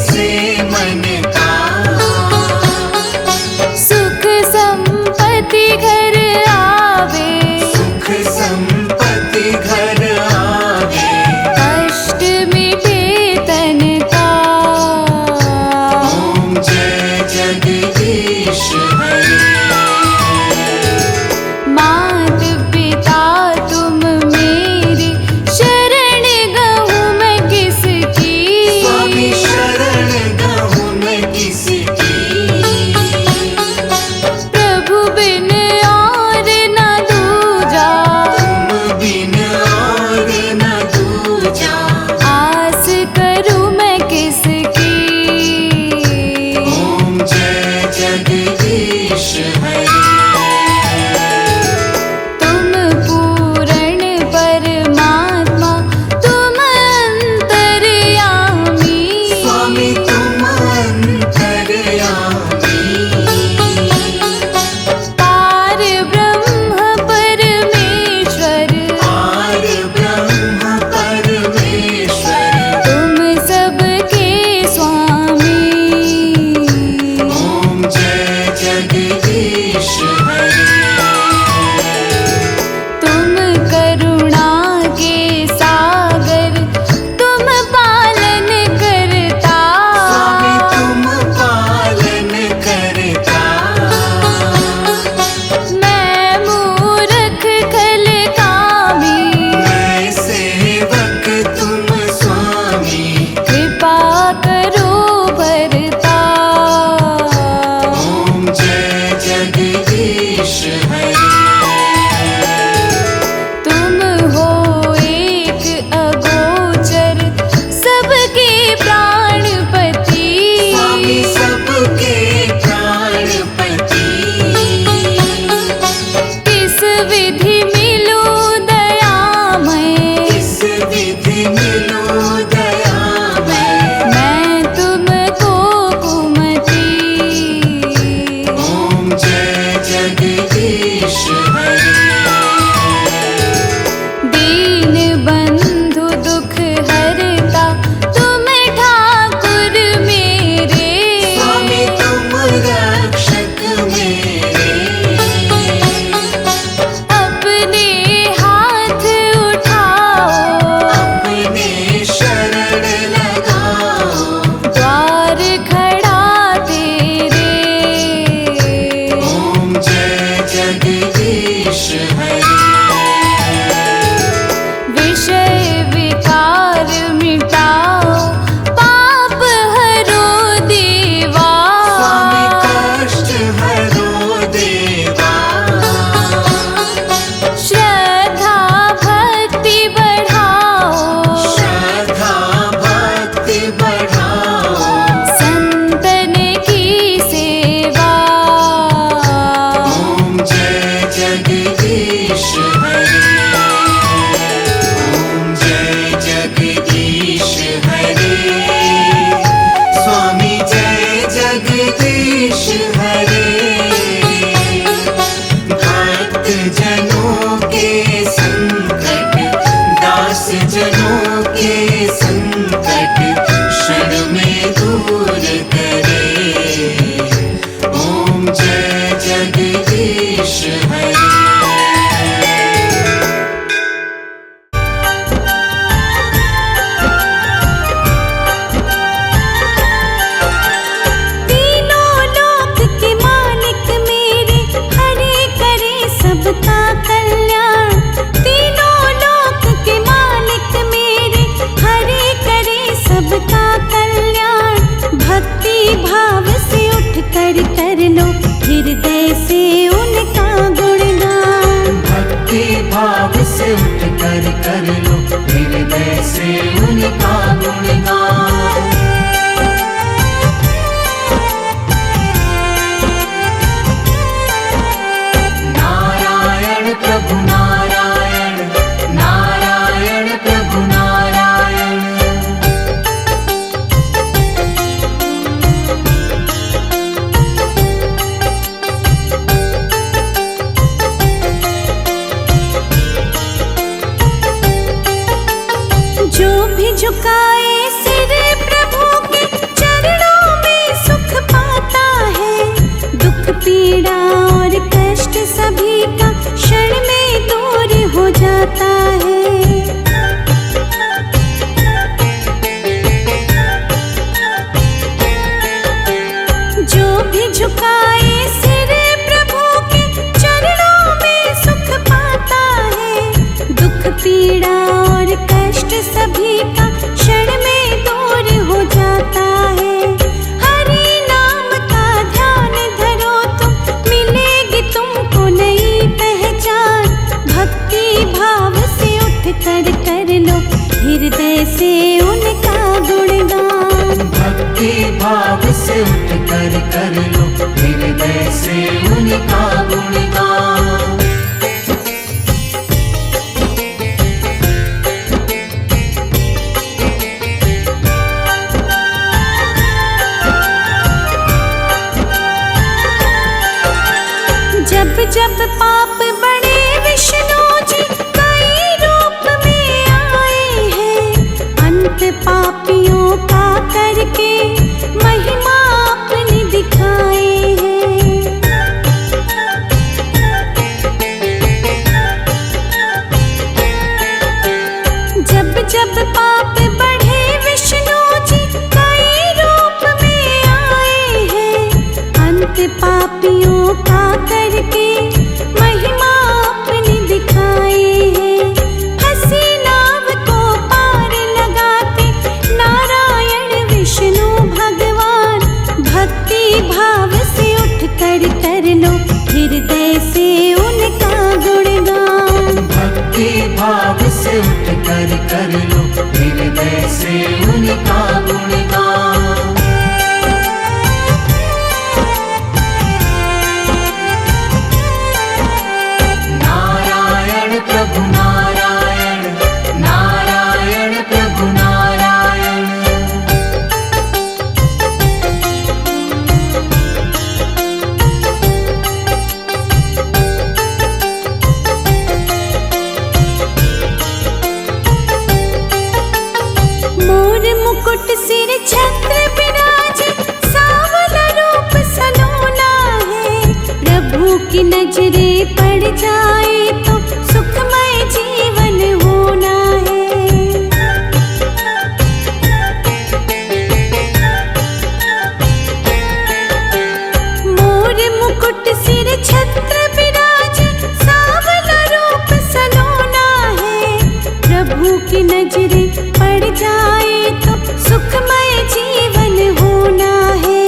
से मन का। सुख संपत्ति घर आवे, सुख संपत्ति घर आवे, कष्ट मिटे तन का। ओम जय जगदीश हरे। मात पिता तुम मेरी, शरण गहूँ मैं किसकी। स्वामी शरण से उठकर कर लो हृदय से उनका गुणगान। जब जब पाप बड़े विष्णु जी कई रूप में आए हैं, अंत पापियों का करके महिमा अपनी दिखाए हैं। जब जब पाप बढ़े विष्णु जी कई रूप में आए हैं, अंत पापियों का करके महिमा अपनी दिखाए हैं। हंसी नाव को पार लगाते नारायण विष्णु भगवान, भक्ति भाव से उठकर कर लो हृदय से उनका गुणगान। भक्ति भाव से उठकर कर लो हृदय से उनका गुणगान। नारायण प्रभु नारायण, नारायण प्रभु नारायण। मोर मुकुट सिर छत्र विराजे, सांवला रूप सलोना है। प्रभु की नजरे पड़ जाए तो सुखमय जीवन होना है। मोर मुकुट सिर छत्र विराजे, सांवला रूप सलोना है। प्रभु की नजरे पड़ जाए तो सुखमय जीवन होना है।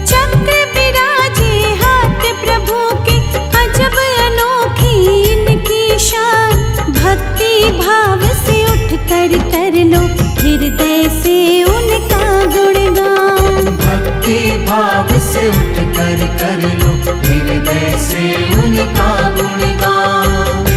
चक्र विराजे हाथ प्रभु के, अजब अनोखी इनकी शान। भक्ति भाव से उठकर कर लो हृदय से उनका गुणगान। भक्ति भाव से उठकर कर लो हृदय से उनका गुणगान।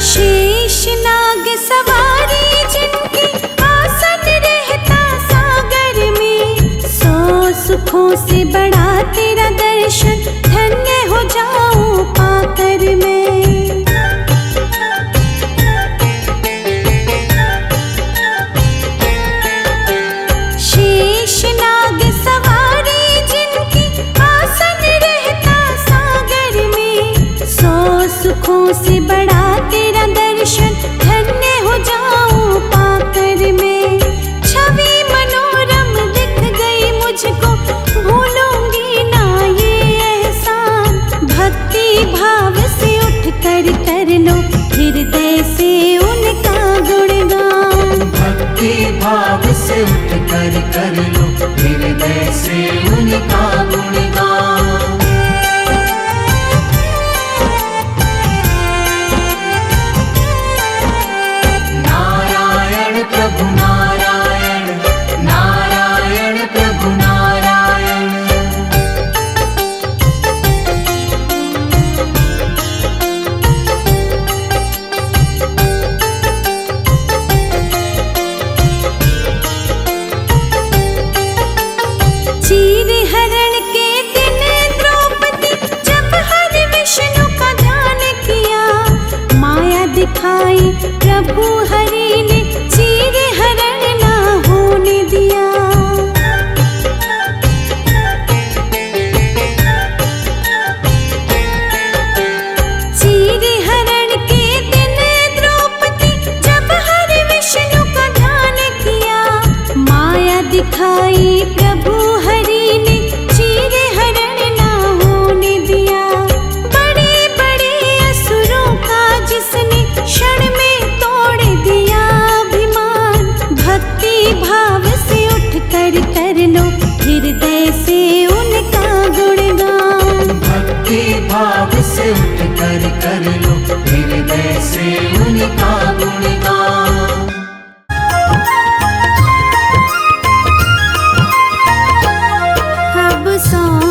शेष नाग सवारी जिनकी, आसन रहता सागर में। 100 सुखों से बड़ा तेरा दर्शन, धन्य हो जाऊं पाकर मैं। शेष नाग सवारी जिनकी, आसन रहता सागर में। 100 सुखों से बड़ा तेरा दर्शन, धन्य हो जाऊं पाकर मैं। छवि मनोरम दिख गई मुझको, भूलूंगी ना ये एहसान। भक्ति भाव से उठकर कर लो हृदय से उनका गुणगान। भक्ति भाव से उठकर कर लो हृदय से उनका गुणगान। नारायण प्रभु नारायण, नारायण प्रभु नारायण। चीर हरण के दिन द्रौपदी, जब हरि विष्णु का ध्यान किया। माया दिखाई प्रभु हरि ने, चीर हरण ना होने दिया। चीर हरण के दिन द्रौपदी, जब हरि विष्णु का ध्यान किया। माया दिखाई प्रभु हरि ने, चीर हरण ना होने दिया। बड़े बड़े असुरों का जिसने क्षण में तोड़ दिया। सौ